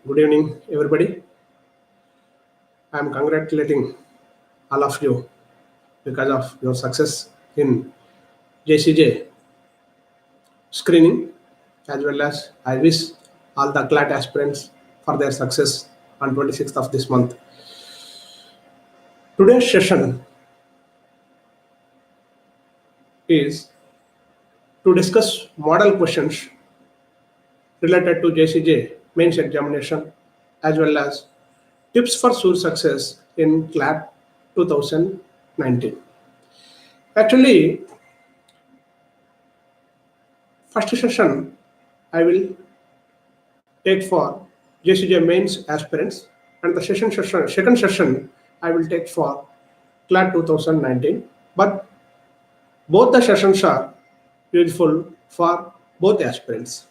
Good evening, everybody. I am congratulating all of you because of your success in JCJ screening, as well as I wish all the CLAT aspirants for their success on 26th of this month. Today's session is to discuss model questions related to JCJ mains examination, as well as tips for sure success in CLAT 2019. Actually, first session I will take for JCJ mains aspirants, and the second session I will take for CLAT 2019. But both the sessions are useful for both aspirants.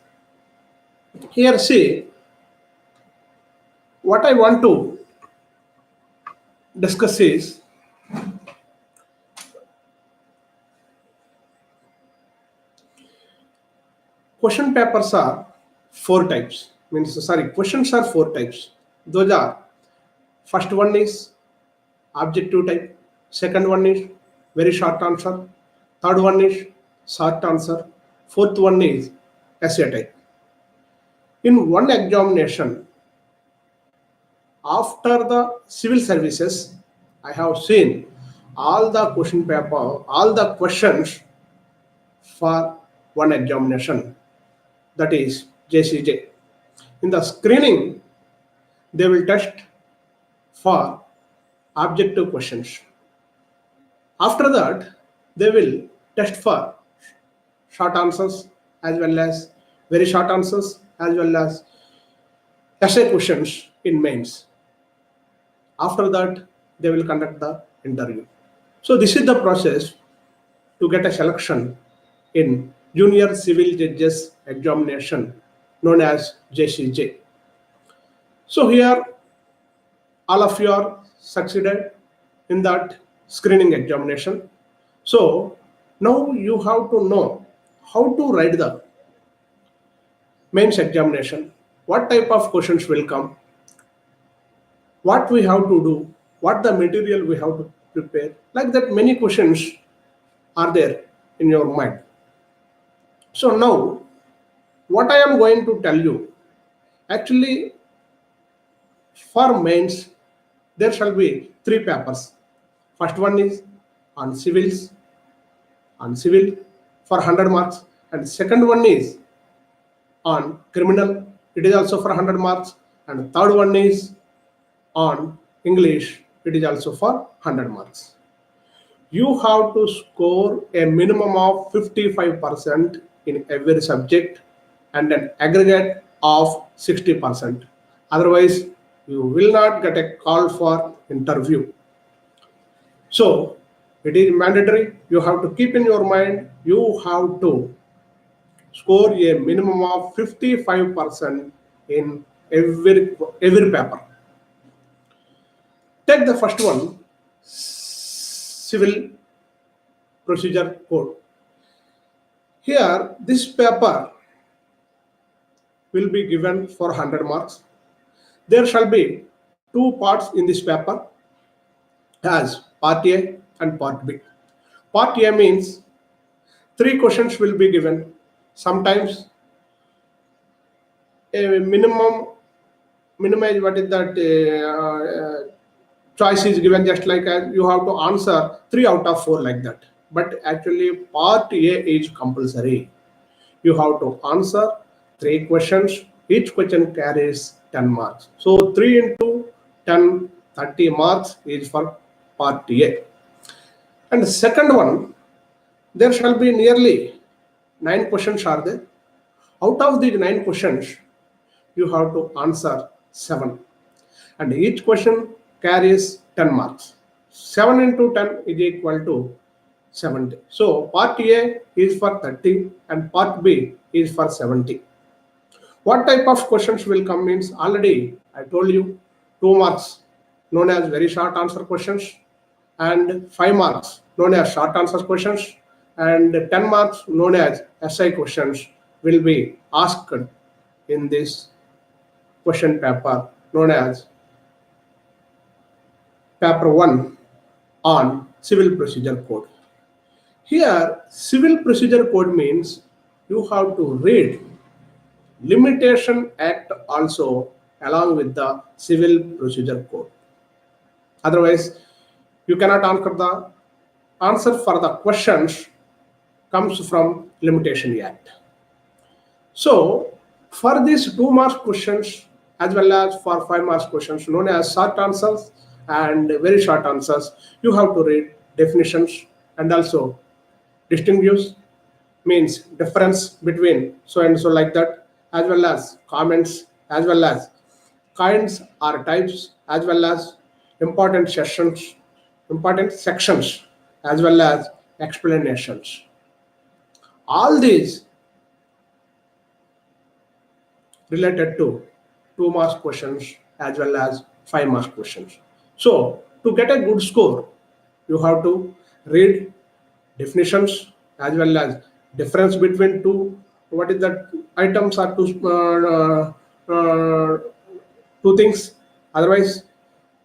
Here, see, what I want to discuss is question papers are four types. Questions are four types. Those are, first one is objective type, second one is very short answer, third one is short answer, fourth one is essay type. In one examination, after the civil services, I have seen all the question paper, all the questions for one examination, that is JCJ. In the screening, they will test for objective questions. After that, they will test for short answers as well as very short answers as well as essay questions in mains. After that, they will conduct the interview. So this is the process to get a selection in junior civil judges examination known as JCJ. So here all of you are succeeded in that screening examination. So now you have to know how to write the mains examination, what type of questions will come, what we have to do, what the material we have to prepare. Like that, many questions are there in your mind. So now what I am going to tell you, actually for mains there shall be three papers. First one is on civil for 100 marks, and second one is on criminal, it is also for 100 marks, and third one is on English, it is also for 100 marks. You have to score a minimum of 55% in every subject and an aggregate of 60%. Otherwise, you will not get a call for interview. So it is mandatory. You have to keep in your mind, you have to score a minimum of 55% in every paper. Take the first one, civil procedure code. Here, this paper will be given for 100 marks. There shall be two parts in this paper, as part A and part B. Part A means three questions will be given. Sometimes a minimum what is that choice is given, just like you have to answer 3 out of 4 like that. But actually part A is compulsory. You have to answer 3 questions. Each question carries 10 marks. So 3 into 10, 30 marks is for part A. And the second one, there shall be nearly 9 questions are there. Out of these 9 questions, you have to answer 7. And each question carries 10 marks. 7 into 10 is equal to 70. So part A is for 30 and part B is for 70. What type of questions will come means, already I told you, 2 marks known as very short answer questions and 5 marks known as short answer questions and 10 marks known as essay questions will be asked in this question paper known as paper 1 on civil procedure code. Here, civil procedure code means you have to read limitation act also along with the civil procedure code. Otherwise, you cannot answer for the questions comes from limitation act. So for these 2 marks questions as well as for 5 marks questions known as short answers and very short answers, you have to read definitions and also distinguish means difference between so and so like that, as well as comments, as well as kinds or types, as well as important sections, as well as explanations. All these related to 2 marks questions as well as 5 marks questions. So to get a good score, you have to read definitions as well as difference between two, what is that items are two things. Otherwise,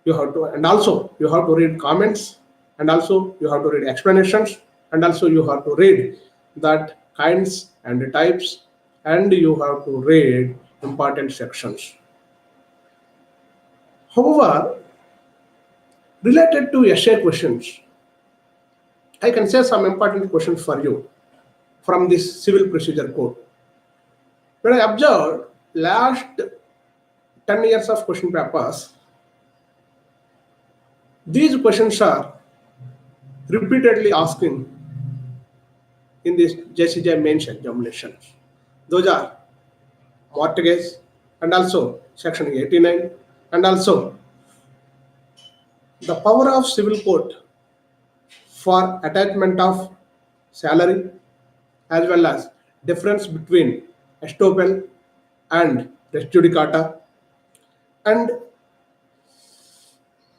you have to, and also you have to read comments, and also you have to read explanations, and also you have to read that kinds and the types, and you have to read important sections. However, related to essay questions, I can say some important questions for you from this civil procedure code. When I observed last 10 years of question papers, these questions are repeatedly asking in this JCJ Mains examinations. Those are mortgage and also section 89 and also the power of civil court for attachment of salary as well as difference between estoppel and res judicata, and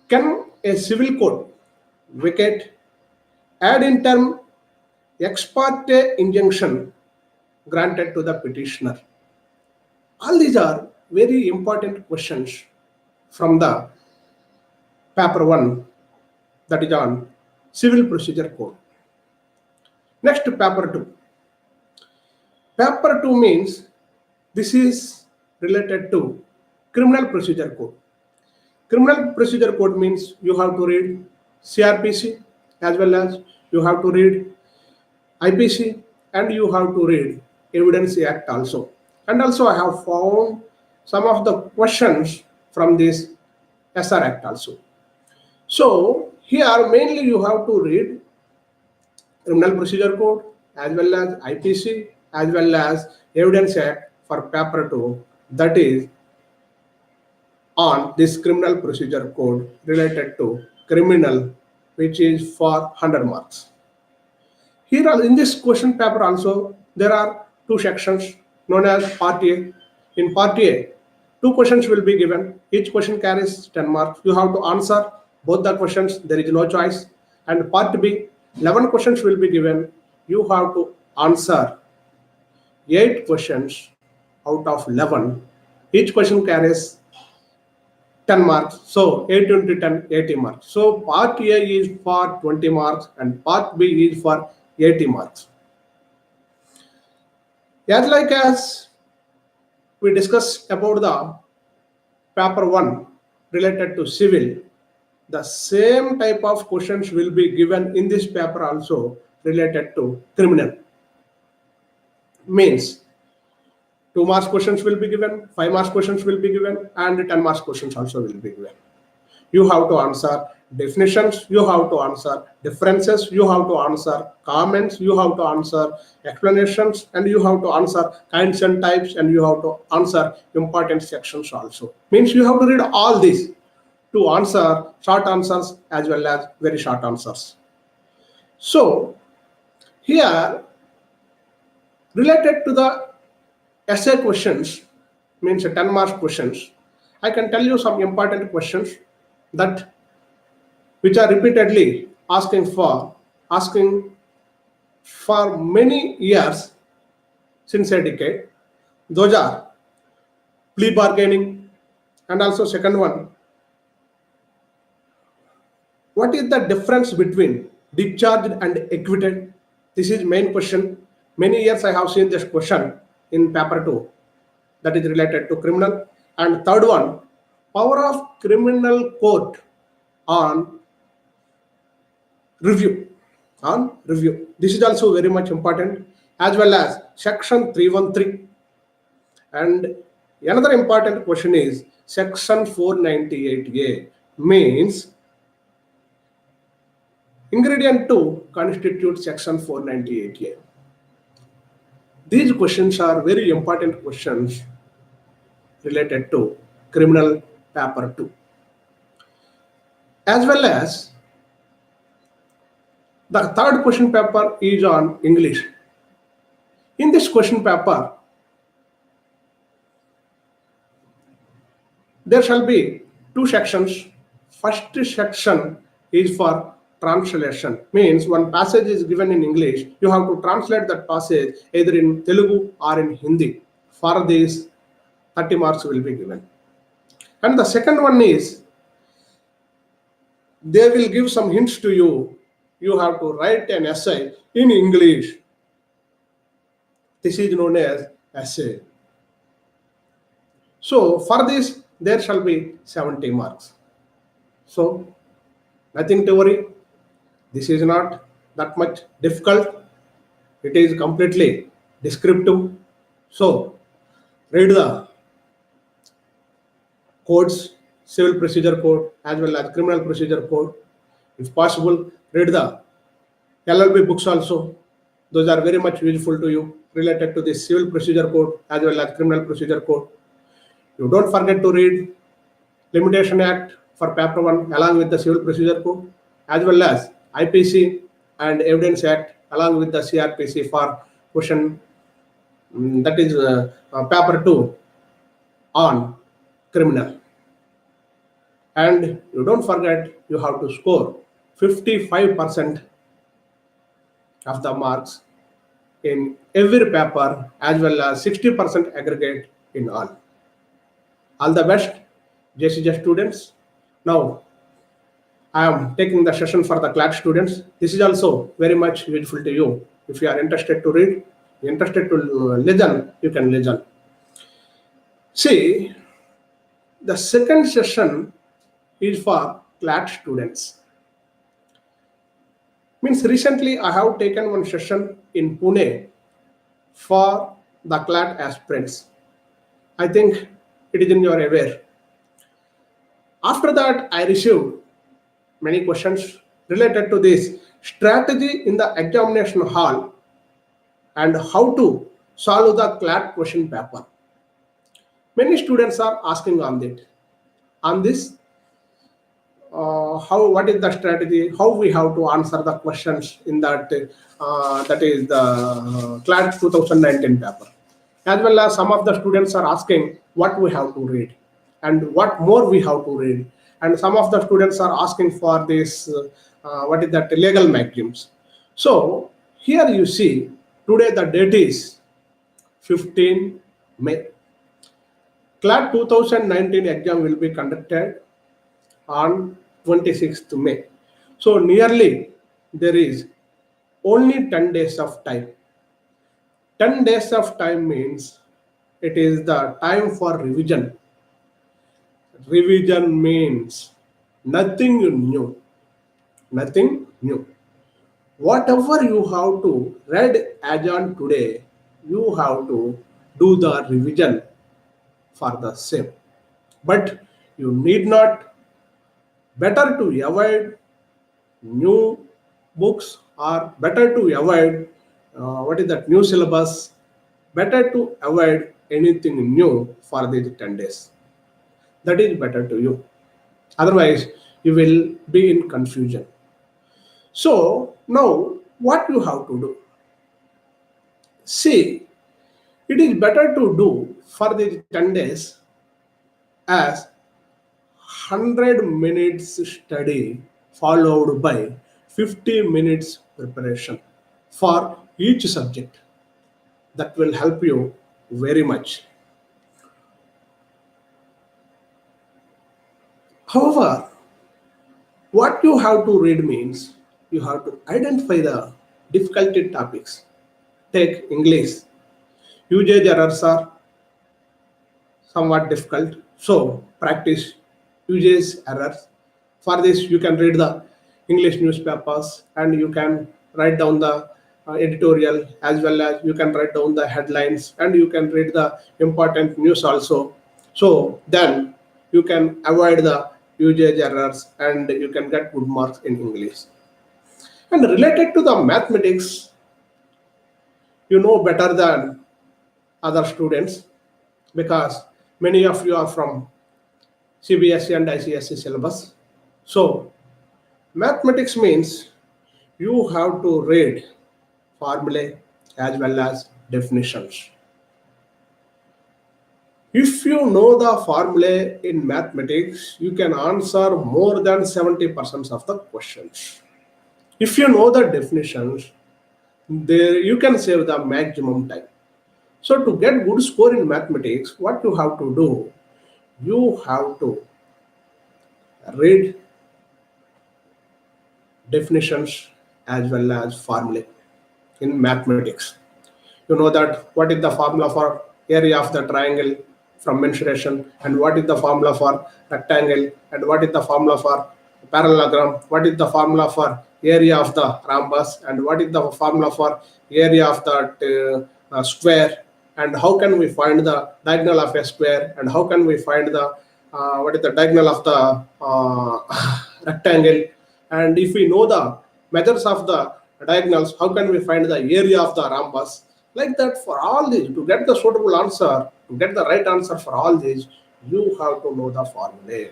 can a civil court vacate ad interim ex parte injunction granted to the petitioner. All these are very important questions from the paper 1, that is on civil procedure code. Next, paper 2. Paper 2 means this is related to criminal procedure code. Criminal procedure code means you have to read CRPC as well as you have to read IPC and you have to read Evidence Act also. And also I have found some of the questions from this SR Act also. So here mainly you have to read Criminal Procedure Code as well as IPC as well as Evidence Act for paper 2, that is on this Criminal Procedure Code related to criminal, which is for 100 marks. Here in this question paper also there are 2 sections known as part A. In part A, 2 questions will be given. Each question carries 10 marks. You have to answer both the questions. There is no choice. And part B, 11 questions will be given. You have to answer 8 questions out of 11. Each question carries 10 marks. So 8 into 10, 80 marks. So part A is for 20 marks and part B is for 80 marks. As we discussed about the paper 1 related to civil, the same type of questions will be given in this paper also related to criminal. Means 2 marks questions will be given, 5 marks questions will be given, and 10 marks questions also will be given. You have to answer definitions, you have to answer differences, you have to answer comments, you have to answer explanations, and you have to answer kinds and types, and you have to answer important sections also. Means you have to read all these to answer short answers as well as very short answers. So here related to the essay questions, means 10 marks questions, I can tell you some important questions that which are repeatedly asking for many years, since a decade. Those are plea bargaining, And also second one, what is the difference between discharged and acquitted? This is main question. Many years I have seen this question in paper 2, that is related to criminal. And third one, power of criminal court on review. On review. This is also very much important, as well as section 313. And another important question is section 498A, means ingredient 2 constitutes section 498A. These questions are very important questions related to criminal paper 2. As well as the third question paper is on English. In this question paper, there shall be two sections. First section is for translation, means one passage is given in English, you have to translate that passage either in Telugu or in Hindi. For this, 30 marks will be given. And the second one is, they will give some hints to you. You have to write an essay in English. This is known as essay. So for this, there shall be 70 marks. So nothing to worry. This is not that much difficult. It is completely descriptive. So read the codes, civil procedure code as well as criminal procedure code. If possible, read the LLB books also. Those are very much useful to you related to the civil procedure code as well as criminal procedure code. You don't forget to read Limitation Act for paper 1 along with the civil procedure code, as well as IPC and Evidence Act along with the CRPC for question that is paper 2 on criminal. And you don't forget, you have to score 55% of the marks in every paper as well as 60% aggregate in all. All the best, JCJ students. Now, I am taking the session for the CLAT students. This is also very much useful to you. If you are interested to read, interested to listen, you can listen. See, the second session is for CLAT students. Means recently I have taken one session in Pune for the CLAT aspirants. I think it is in your aware. After that, I received many questions related to this strategy in the examination hall and how to solve the CLAT question paper. Many students are asking on this. What is the strategy? How we have to answer the questions in that that is the CLAT 2019 paper. As well as some of the students are asking what we have to read and what more we have to read. And some of the students are asking for this, what is that, legal maxims. So here you see, today the date is 15 May. CLAT 2019 exam will be conducted on 26th May. So nearly there is only 10 days of time. 10 days of time means it is the time for revision. Revision means nothing new. Nothing new. Whatever you have to read as on today, you have to do the revision for the same. But you need not, better to avoid new books or better to avoid what is that new syllabus, better to avoid anything new for these 10 days. That is better to you. Otherwise, you will be in confusion. So now what you have to do? See, it is better to do for these 10 days as 100 minutes study followed by 50 minutes preparation for each subject. That will help you very much. However, what you have to read means you have to identify the difficulty topics. Take English. Usage errors are somewhat difficult. So practice usage errors. For this, you can read the English newspapers and you can write down the editorial, as well as you can write down the headlines, and you can read the important news also. So then you can avoid the usage errors and you can get good marks in English. And related to the mathematics, you know better than other students, because many of you are from CBSE and ICSE syllabus. So mathematics means you have to read formulae as well as definitions. If you know the formulae in mathematics, you can answer more than 70% of the questions. If you know the definitions, there you can save the maximum time. So to get good score in mathematics, what you have to do, you have to read definitions as well as formulae in mathematics. You know that what is the formula for area of the triangle from mensuration, and what is the formula for rectangle, and what is the formula for parallelogram, what is the formula for area of the rhombus, and what is the formula for area of the square, and how can we find the diagonal of a square, and how can we find the what is the diagonal of the rectangle, and if we know the measures of the diagonals, how can we find the area of the rhombus? Like that, for all these, to get the suitable answer, to get the right answer for all these, you have to know the formula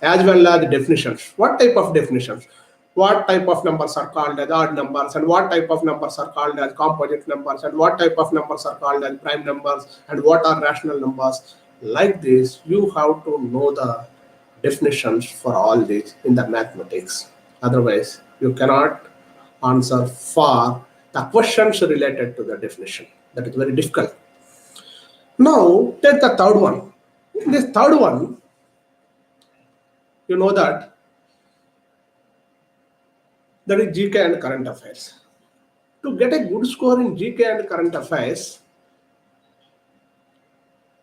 as well as the definitions. What type of definitions? What type of numbers are called as odd numbers, and what type of numbers are called as composite numbers, and what type of numbers are called as prime numbers, and what are rational numbers? Like this, you have to know the definitions for all these in the mathematics. Otherwise, you cannot answer for the questions related to the definition. That is very difficult. Now, take the third one. In this third one, you know that is GK and current affairs. To get a good score in GK and current affairs,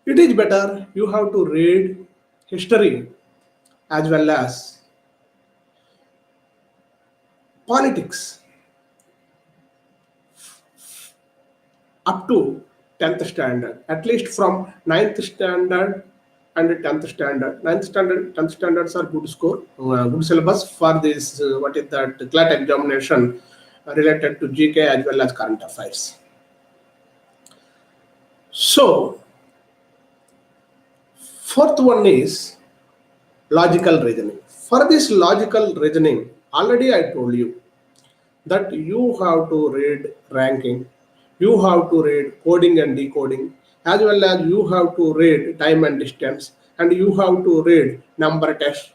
it is better you have to read history as well as politics up to 10th standard, at least from 9th standard and 10th standard. 9th standard, 10th standards are good score, good syllabus for this, what is that, CLAT examination related to GK as well as current affairs. So, fourth one is logical reasoning. For this logical reasoning, already I told you that you have to read ranking, you have to read coding and decoding, as well as you have to read time and distance, and you have to read number test.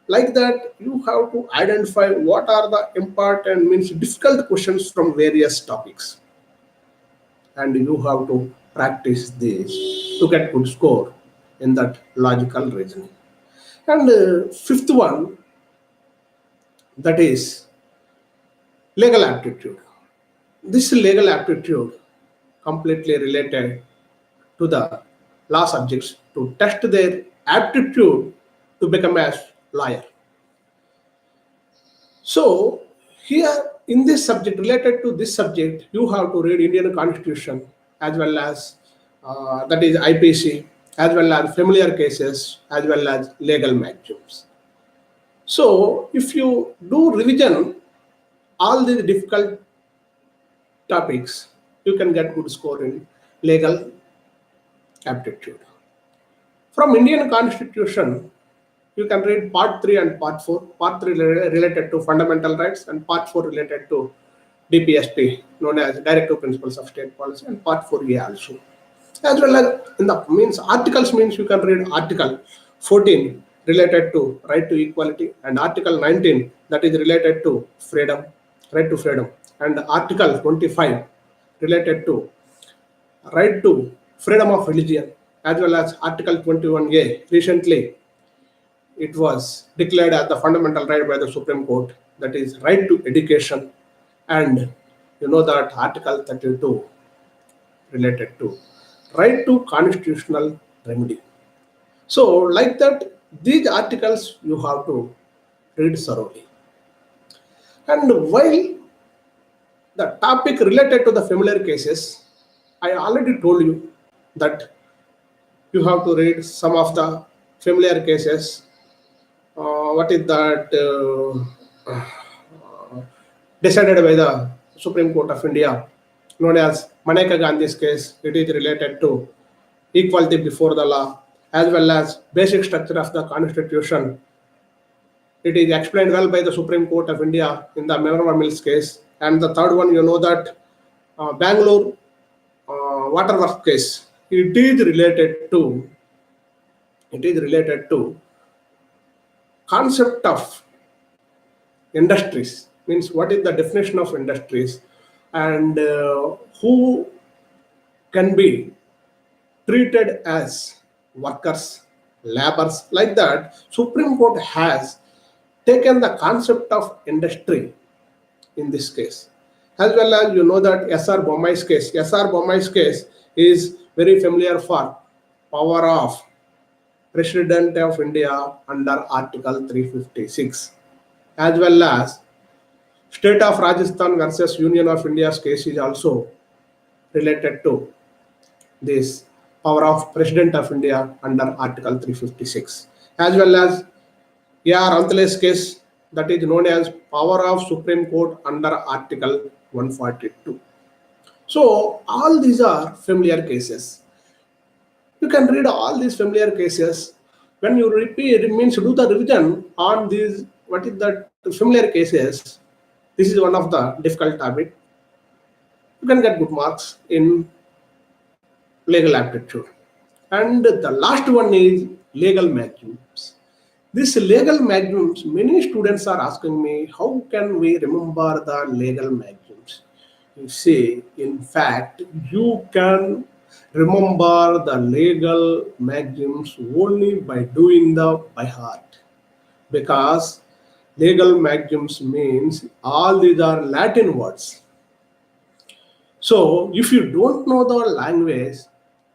Like that, you have to identify what are the important, means difficult questions from various topics, and you have to practice this to get good score in that logical reasoning. And fifth one, that is legal aptitude. This legal aptitude completely related to the law subjects to test their aptitude to become a lawyer. So here in this subject, related to this subject, you have to read Indian Constitution as well as that is IPC, as well as familiar cases, as well as legal maxims. So if you do revision all these difficult topics, you can get good score in legal aptitude. From Indian Constitution, you can read part 3 and part 4. Part 3 related to fundamental rights, and part 4 related to DPSP, known as Directive Principles of State Policy, and part 4A also. As well as in the means articles, means you can read article 14 related to right to equality, and article 19 that is related to freedom, right to freedom, and article 25 related to right to freedom of religion, as well as article 21A recently it was declared as the fundamental right by the Supreme Court, that is right to education, and you know that Article 32 related to right to constitutional remedy. So like that, these articles you have to read thoroughly. And while the topic related to the familiar cases, I already told you that you have to read some of the familiar cases. What is that decided by the Supreme Court of India, known as Maneka Gandhi's case? It is related to equality before the law, as well as basic structure of the Constitution. It is explained well by the Supreme Court of India in the Minerva Mills case. And the third one, you know that Bangalore waterworks case. It is related to concept of industries, means what is the definition of industries, and who can be treated as workers, laborers, like that. Supreme Court has taken the concept of industry in this case, as well as you know that SR Bommai's case. SR Bommai's case is very familiar for power of President of India under Article 356, as well as State of Rajasthan versus Union of India's case is also related to this power of President of India under Article 356, as well as A.R. Antale's case, that is known as power of Supreme Court under Article 142. So all these are familiar cases. You can read all these familiar cases. When you repeat, it means do the revision on these, what is that familiar cases. This is one of the difficult topic. You can get good marks in legal aptitude. And the last one is legal maxims. This legal maxims, many students are asking me, how can we remember the legal maxims? You see, in fact, you can remember the legal maxims only by doing the by heart, because legal maxims means all these are Latin words. So if you don't know the language,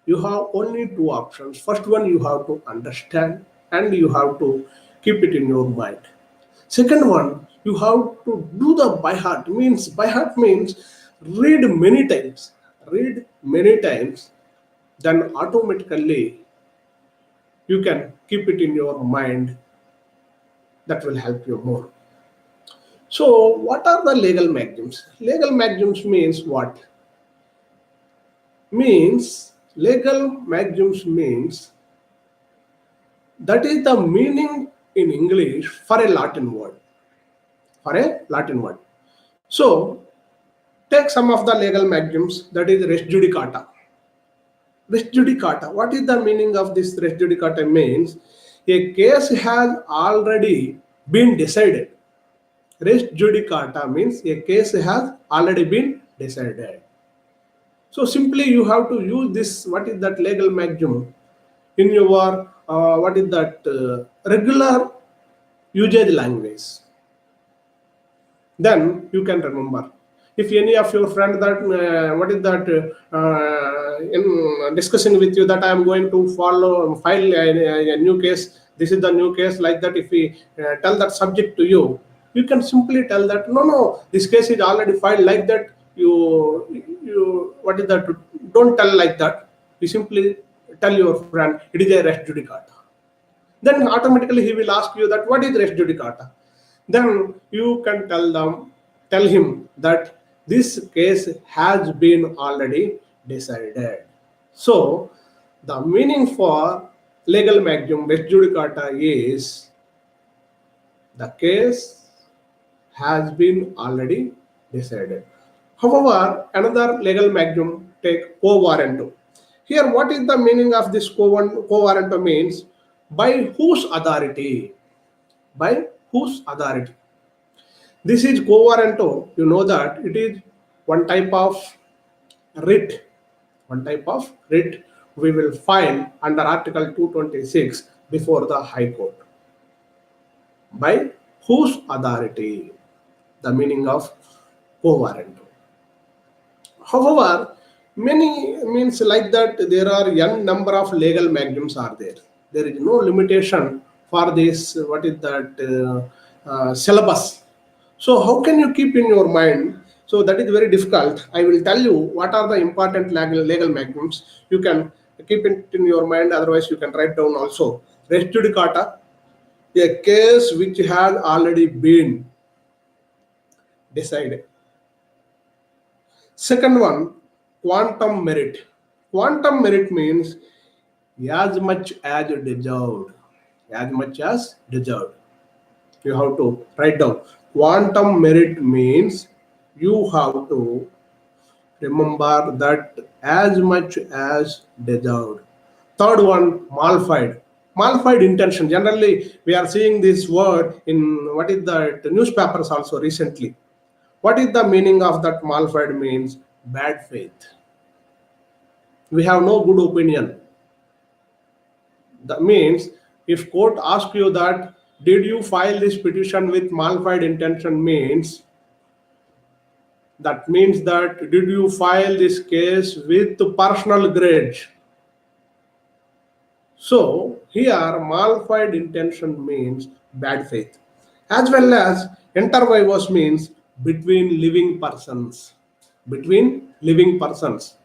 you have only two options. First one, you have to understand and you have to keep it in your mind. Second one, you have to do the by heart. By heart means read many times. Read many times, then automatically you can keep it in your mind. That will help you more. So what are the legal maxims? Legal maxims means what? Legal maxims means that is the meaning in English for a Latin word. So take some of the legal maxims, that is res judicata. Res judicata. What is the meaning of this res judicata? Means a case has already been decided. Res judicata means a case has already been decided. So simply you have to use this, what is that legal maxim, in your regular usage language. Then you can remember. If any of your friend that in discussing with you that I am going to file a new case, this is the new case, like that, if we tell that subject to you, you can simply tell that no, this case is already filed, like that. You don't tell like that. You simply tell your friend it is a res judicata. Then automatically he will ask you that what is res judicata. Then you can tell him that this case has been already decided. So the meaning for legal maxim res judicata is the case has been already decided. However, another legal maxim, take quo warranto. Here, what is the meaning of this quo warranto? Means by whose authority? By whose authority? This is quo warranto. You know that it is one type of writ. We will file under Article 226 before the High Court. By whose authority? The meaning of co-warrantor. However, many means like that there are n number of legal maxims are there. There is no limitation for this. What is that syllabus? So how can you keep in your mind? So that is very difficult. I will tell you what are the important legal maxims. You can keep it in your mind. Otherwise, you can write down also. Res judicata, a case which has already been decided. Second one, quantum merit. Quantum merit means as much as deserved. As much as deserved. You have to write down. Quantum merit means you have to remember that as much as deserved. Third one, malfied. Malfied intention. Generally, we are seeing this word in what is the newspapers also recently. What is the meaning of that malfied means? Bad faith. We have no good opinion. That means if court asks you that did you file this petition with malfied intention means that means that did you file this case with personal grudge. So here malfied intention means bad faith, as well as inter vivos means between living persons. Between living persons.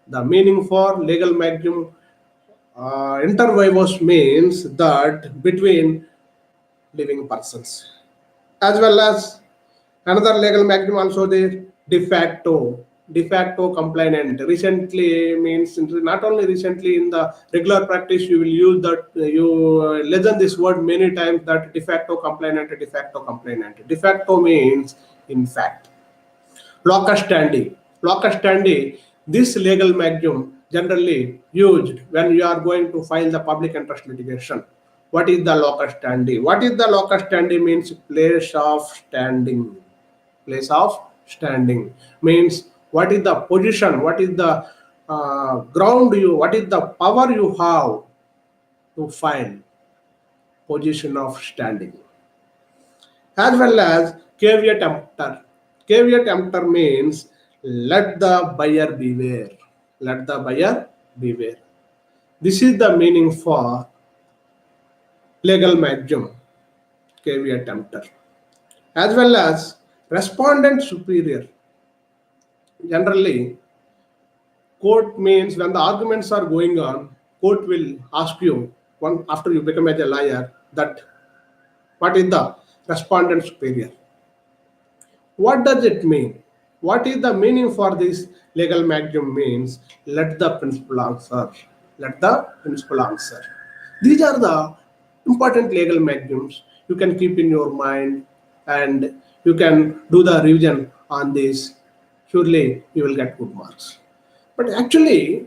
The meaning for legal maxim inter vivos means that between living persons, as well as another legal maxim also there, de facto complainant. Recently means not only recently in the regular practice you will use that you listen this word many times that de facto complainant, de facto complainant. De facto means in fact. Locus standi. Locus standi, this legal maxim generally used when you are going to file the public interest litigation. What is the locus standi? What is the locus standi means place of standing. Place of standing means what is the position, what is the ground you, what is the power you have to file. Position of standing. As well as caveat emptor. Caveat emptor means let the buyer beware. Let the buyer beware. This is the meaning for legal maxim, caveat emptor. As well as respondent superior. Generally, court means when the arguments are going on, court will ask you one after you become as a lawyer that what is the respondent superior. What does it mean? What is the meaning for this legal maxim means? Let the principal answer. Let the principal answer. These are the important legal maxims you can keep in your mind and you can do the revision on this. Surely you will get good marks. But actually,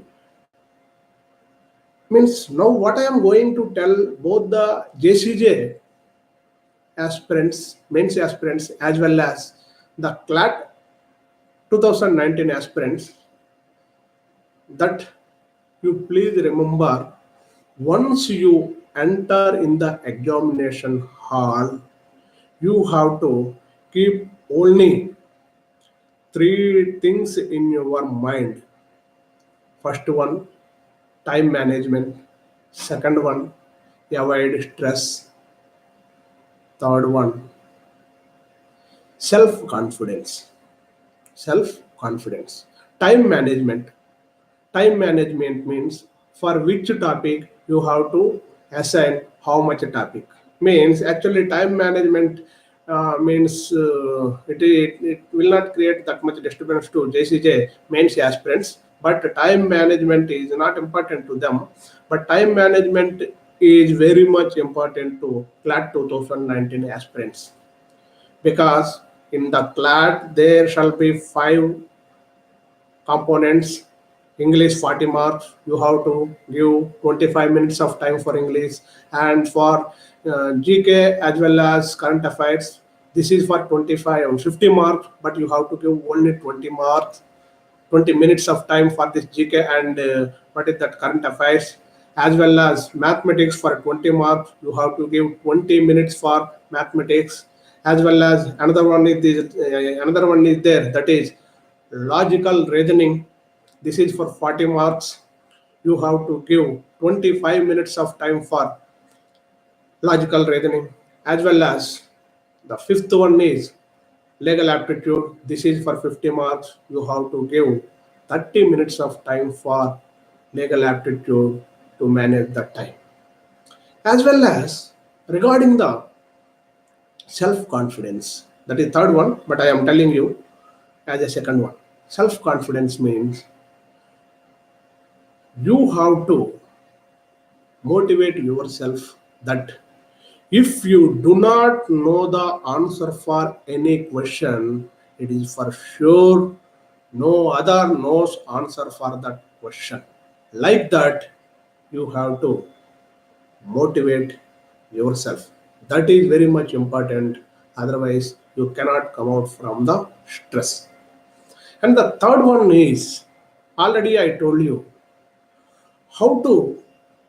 means now what I am going to tell both the JCJ aspirants, mains aspirants, as well as the CLAT 2019 aspirants, that you please remember once you enter in the examination hall, you have to keep only three things in your mind. First one, time management. Second one, avoid stress. Third one, self-confidence. Self-confidence. Time management. Time management means for which topic you have to assign how much topic. Means actually time management means it will not create that much disturbance to JCJ mains aspirants, but time management is not important to them. But time management is very much important to CLAT 2019 aspirants, because in the CLAT there shall be 5 components. English 40 marks, you have to give 25 minutes of time for English, and for GK as well as current affairs, this is for 25 or 50 marks, but you have to give only 20 marks, 20 minutes of time for this GK and what is that current affairs. As well as mathematics for 20 marks, you have to give 20 minutes for mathematics. As well as another one is there, that is logical reasoning. This is for 40 marks. You have to give 25 minutes of time for logical reasoning. As well as the fifth one is legal aptitude. This is for 50 marks. You have to give 30 minutes of time for legal aptitude to manage the time. As well as regarding the self confidence, that is third one, but I am telling you as a second one. Self confidence means you have to motivate yourself that if you do not know the answer for any question, it is for sure no other knows answer for that question. Like that, you have to motivate yourself. That is very much important. Otherwise, you cannot come out from the stress. And the third one is already I told you how to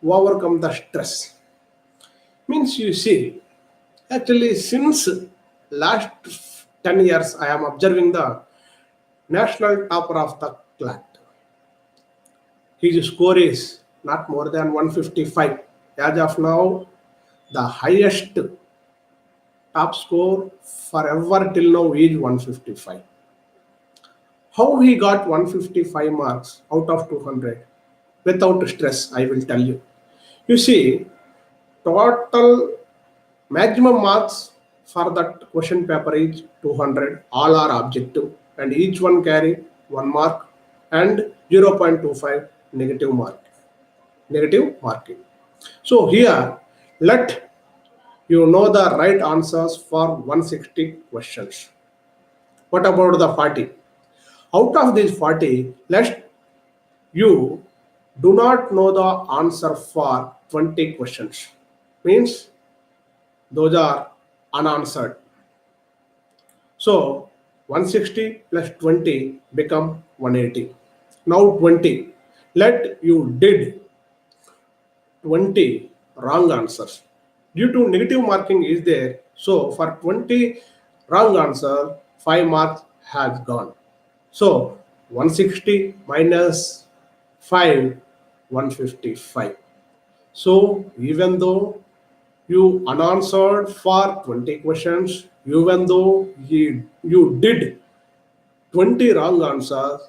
overcome the stress. Means you see, actually, since last 10 years, I am observing the national topper of the CLAT. His score is not more than 155. As of now, the highest top score forever till now is 155. How he got 155 marks out of 200 without stress, I will tell you. You see, total maximum marks for that question paper is 200. All are objective and each one carry 1 mark and 0.25 negative mark. Negative marking. So here, let you know the right answers for 160 questions. What about the 40? Out of these 40, let you do not know the answer for 20 questions. Means those are unanswered. So 160 plus 20 become 180. Now 20. Let you did 20 wrong answers. Due to negative marking is there, so for 20 wrong answer, 5 marks has gone. So 160 minus 5, 155. So even though you unanswered for 20 questions, even though you did 20 wrong answers,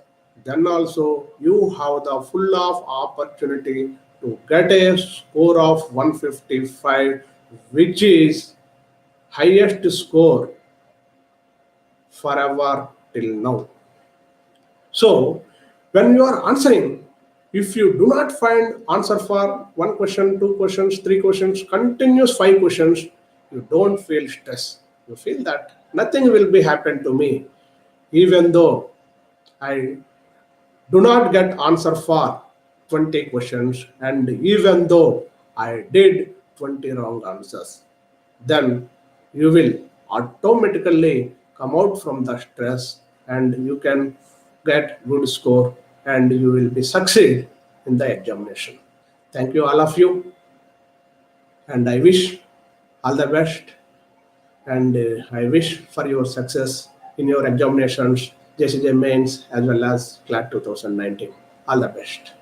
then also you have the full of opportunity to get a score of 155, which is highest score forever till now. So when you are answering, if you do not find answer for one question, two questions, three questions, continuous 5 questions, you don't feel stress. You feel that nothing will be happen to me, even though I do not get answer for 20 questions and even though I did 20 wrong answers, then you will automatically come out from the stress and you can get good score and you will be succeed in the examination. Thank you all of you and I wish all the best and I wish for your success in your examinations, JCJ Mains as well as CLAT 2019. All the best.